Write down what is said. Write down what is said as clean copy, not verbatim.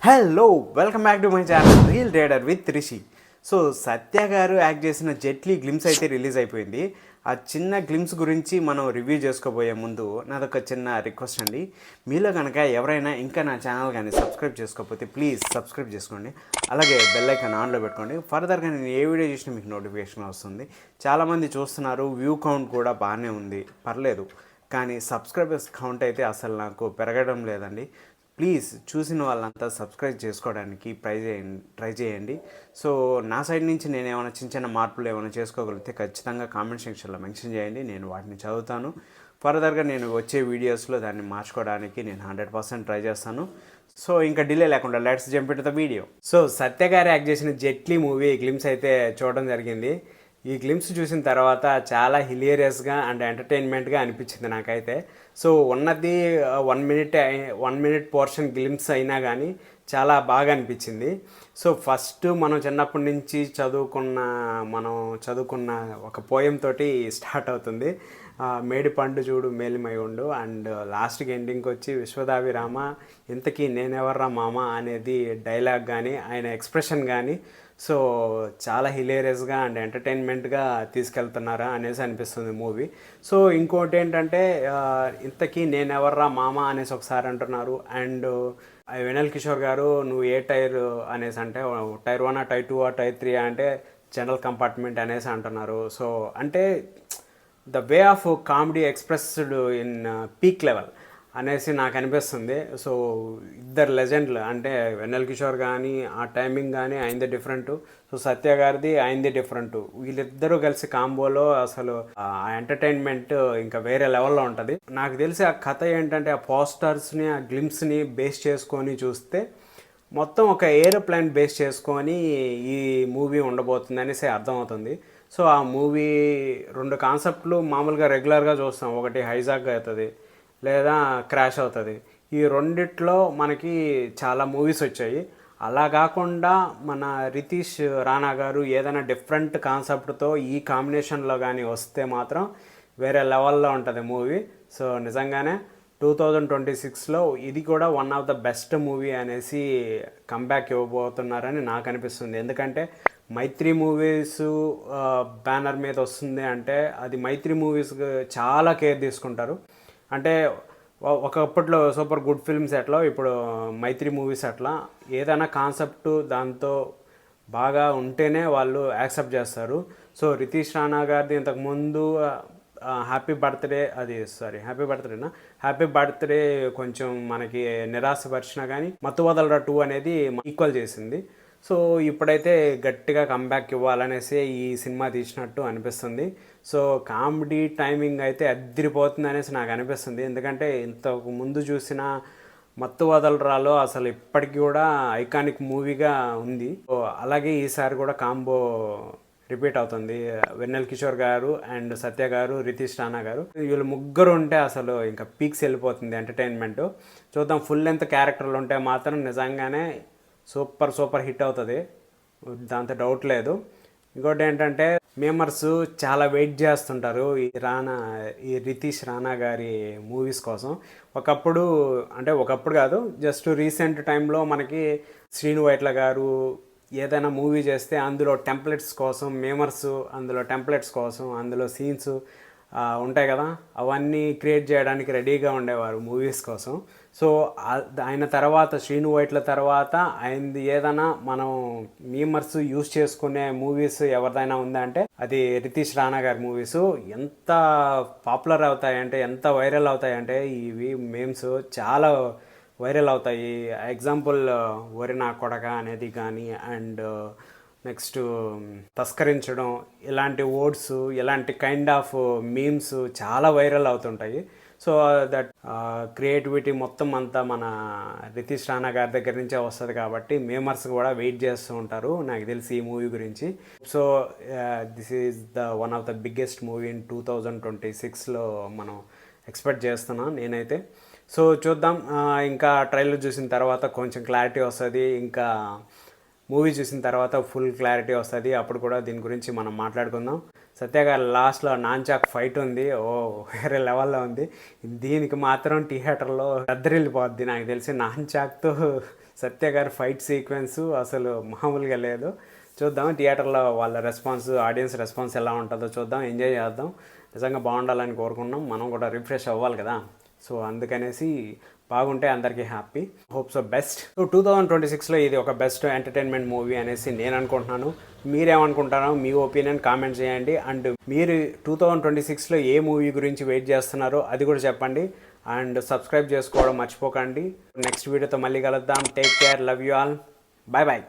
Hello welcome back to my channel reel rider with Rishi. So Satya గారు act చేసిన Jaitley glimpse అయితే release అయిపోయింది. ఆ చిన్న గ్లిమ్స్ గురించి మనం రివ్యూ చేసుకోబోయే ముందు నాదొక చిన్న రిక్వెస్ట్ అండి. మీలో కనుక ఎవరైనా ఇంకా నా ఛానల్ కానీ సబ్స్క్రైబ్ చేసుకోకపోతే ప్లీజ్ సబ్స్క్రైబ్ చేసుకోండి. అలాగే బెల్ ఐకాన్ ఆన్లో పెట్టుకోండి. ఫర్దర్గా నేను ఏ వీడియో చేసినా మీకు నోటిఫికేషన్ వస్తుంది. చాలామంది చూస్తున్నారు, వ్యూ కౌంట్ కూడా బాగానే ఉంది, పర్లేదు. కానీ సబ్స్క్రైబర్స్ కౌంట్ అయితే అసలు నాకు పెరగడం లేదండి. ప్లీజ్ చూసిన వాళ్ళంతా సబ్స్క్రైబ్ చేసుకోవడానికి ట్రై చేయండి. సో నా సైడ్ నుంచి నేను ఏమైనా చిన్న చిన్న మార్పులు ఏమైనా చేసుకోగలిగితే ఖచ్చితంగా కామెంట్ సెక్షన్లో మెన్షన్ చేయండి, నేను వాటిని చదువుతాను. ఫర్దర్గా నేను వచ్చే వీడియోస్లో దాన్ని మార్చుకోవడానికి నేను 100% ట్రై చేస్తాను. సో ఇంకా డిలే లేకుండా let's jump into the video. So Satya గారు యాక్ట్ చేసిన జెట్లీ మూవీ గ్లిమ్స్ అయితే చూడడం జరిగింది. ఈ గ్లిమ్స్ చూసిన తర్వాత చాలా హిలేరియస్గా అండ్ ఎంటర్టైన్మెంట్గా అనిపించింది నాకైతే. సో ఉన్నది 1 మినిట్ పోర్షన్ గ్లిమ్స్ అయినా కానీ చాలా బాగా అనిపించింది. సో ఫస్ట్ మనం చిన్నప్పటి నుంచి చదువుకున్న ఒక పోయం తోటి స్టార్ట్ అవుతుంది. మేడి పండు చూడు మేలిమై ఉండు, అండ్ లాస్ట్కి ఎండింగ్కి వచ్చి విశ్వదాభిరామ ఇంతకీ నేనెవర్రా మామ అనేది డైలాగ్ కానీ ఆయన ఎక్స్ప్రెషన్ కానీ సో చాలా హిలేరియస్గా అండ్ ఎంటర్టైన్మెంట్గా తీసుకెళ్తున్నారా అనేసి అనిపిస్తుంది మూవీ. సో ఇంకోటి ఏంటంటే ఇంతకీ నేనెవర్రా మామ అనేసి ఒకసారి అంటున్నారు. అండ్ వెనల్ కిషోర్ గారు నువ్వు ఏ టైర్ అనేసి అంటే టైర్ 1 టైర్ 2 టైర్ 3 అంటే జనరల్ కంపార్ట్మెంట్ అనేసి అంటున్నారు. సో అంటే the way of comedy expressed in peak level అనేసి నాకు అనిపిస్తుంది. సో ఇద్దరు లెజెండ్లు అంటే వెన్నెల కిషోర్ కానీ ఆ టైమింగ్ కానీ అయింది డిఫరెంట్, సో సత్య గారిది అయింది డిఫరెంట్. వీళ్ళిద్దరూ కలిసి కాంబోలో అసలు ఆ ఎంటర్టైన్మెంట్ ఇంకా వేరే లెవెల్లో ఉంటుంది. నాకు తెలిసి ఆ కథ ఏంటంటే ఆ పోస్టర్స్ని ఆ గ్లిమ్స్ని బేస్ చేసుకొని చూస్తే మొత్తం ఒక ఏరోప్లేన్ బేస్ చేసుకొని ఈ మూవీ ఉండబోతుంది అనేసి అర్థమవుతుంది. సో ఆ మూవీ 2 కాన్సెప్ట్లు మామూలుగా రెగ్యులర్గా చూస్తాం, ఒకటి హైజాక్ అవుతుంది లేదా క్రాష్ అవుతుంది. ఈ రెండిట్లో మనకి చాలా మూవీస్ వచ్చాయి. అలా కాకుండా మన రితీష్ రాణా గారు ఏదైనా డిఫరెంట్ కాన్సెప్ట్తో ఈ కాంబినేషన్లో కానీ వస్తే మాత్రం వేరే లెవెల్లో ఉంటుంది మూవీ. సో నిజంగానే 2026లో ఇది కూడా one of the best movie అనేసి కంబ్యాక్ ఇవ్వబోతున్నారని నాకు అనిపిస్తుంది. ఎందుకంటే మైత్రి మూవీస్ బ్యానర్ మీద వస్తుంది అంటే అది మైత్రి మూవీస్ చాలా కేర్ తీసుకుంటారు. అంటే ఒకప్పట్లో సూపర్ గుడ్ ఫిల్మ్స్ ఎట్లా ఇప్పుడు మైత్రి మూవీస్ అట్లా ఏదైనా కాన్సెప్ట్ దాంతో బాగా ఉంటేనే వాళ్ళు యాక్సెప్ట్ చేస్తారు. సో రితీష్ రాణా గారిది ఇంతకుముందు హ్యాపీ బర్త్డే కొంచెం మనకి నిరాశపరిచినా కానీ మత్తు వదలరా 2 అనేది ఈక్వల్ చేసింది. సో ఇప్పుడైతే గట్టిగా కంబ్యాక్ ఇవ్వాలనేసి ఈ సినిమా తీసినట్టు అనిపిస్తుంది. సో కామెడీ టైమింగ్ అయితే అద్దరిపోతుంది అనేసి నాకు అనిపిస్తుంది. ఎందుకంటే ఇంతకు ముందు చూసిన మత్తు వదలరాలో అసలు ఇప్పటికీ కూడా ఐకానిక్ మూవీగా ఉంది. సో అలాగే ఈసారి కూడా కాంబో రిపీట్ అవుతుంది. వెన్నెల్ కిషోర్ గారు అండ్ సత్య గారు, రితీష్ రాణా గారు, వీళ్ళు ముగ్గురు ఉంటే అసలు ఇంకా పీక్స్ వెళ్ళిపోతుంది ఎంటర్టైన్మెంట్. చూద్దాం, ఫుల్ లెంత్ క్యారెక్టర్లు ఉంటే మాత్రం నిజంగానే సూపర్ హిట్ అవుతుంది, దాంతో డౌట్ లేదు. ఇంకోటి ఏంటంటే మేమర్స్ చాలా వెయిట్ చేస్తుంటారు ఈ రితీష్ రాణా గారి మూవీస్ కోసం. ఒకప్పుడు కాదు, జస్ట్ రీసెంట్ టైంలో మనకి శ్రీను వైట్ల గారు ఏదైనా మూవీ చేస్తే అందులో టెంప్లెట్స్ కోసం అందులో సీన్స్ ఉంటాయి కదా, అవన్నీ క్రియేట్ చేయడానికి రెడీగా ఉండేవారు మూవీస్ కోసం. సో ఆయన తర్వాత శ్రీను వైట్ల తర్వాత ఆయనది ఏదైనా మనం మీమర్స్ యూజ్ చేసుకునే మూవీస్ ఎవరిదైనా ఉందంటే అది రితీష్ రాణా గారి మూవీస్. ఎంత పాపులర్ అవుతాయంటే, ఎంత వైరల్ అవుతాయంటే ఇవి మేమ్స్ చాలా వైరల్ అవుతాయి. ఎగ్జాంపుల్ ఒరి నా కొడక అనేది కానీ, అండ్ నెక్స్ట్ తస్కరించడం, ఇలాంటి వర్డ్స్, ఇలాంటి కైండ్ ఆఫ్ మీమ్స్ చాలా వైరల్ అవుతుంటాయి. సో దట్ క్రియేటివిటీ మొత్తం అంతా మన రితీష్ రాణా గారి దగ్గర నుంచే వస్తుంది కాబట్టి మేమర్స్ కూడా వెయిట్ చేస్తూ ఉంటారు నాకు తెలిసి ఈ మూవీ గురించి. So this is the one of the biggest movie in 2026లో మనం ఎక్స్పెక్ట్ చేస్తున్నాం నేనైతే. సో చూద్దాం, ఇంకా ట్రైలర్ చూసిన తర్వాత కొంచెం క్లారిటీ వస్తుంది, ఇంకా మూవీ చూసిన తర్వాత ఫుల్ క్లారిటీ వస్తుంది, అప్పుడు కూడా దీని గురించి మనం మాట్లాడుకుందాం. సత్య గారు లాస్ట్లో నాన్చాక్ ఫైట్ ఉంది, వేరే లెవెల్లో ఉంది. దీనికి మాత్రం థియేటర్లో దద్దరిల్లిపోద్ది నాకు తెలిసి. నాన్చాక్తో సత్య గారి ఫైట్ సీక్వెన్స్ అసలు మామూలుగా లేదు. చూద్దాం థియేటర్లో వాళ్ళ రెస్పాన్స్, ఆడియన్స్ రెస్పాన్స్ ఎలా ఉంటుందో చూద్దాం, ఎంజాయ్ చేద్దాం. నిజంగా బాగుండాలని కోరుకున్నాం, మనం కూడా రిఫ్రెష్ అవ్వాలి కదా. సో అందుకనేసి బాగుంటే అందరికీ happy, hope so best. So 2026లో ఇది ఒక బెస్ట్ ఎంటర్టైన్మెంట్ మూవీ అనేసి నేను అనుకుంటున్నాను. మీరేమనుకుంటారో మీ ఒపీనియన్ కామెంట్ చేయండి. అండ్ మీరు 2026లో ఏ మూవీ గురించి వెయిట్ చేస్తున్నారో అది కూడా చెప్పండి. అండ్ సబ్స్క్రైబ్ చేసుకోవడం మర్చిపోకండి. నెక్స్ట్ వీడియోతో మళ్ళీ కలుద్దాం. Take care, love you all, bye bye.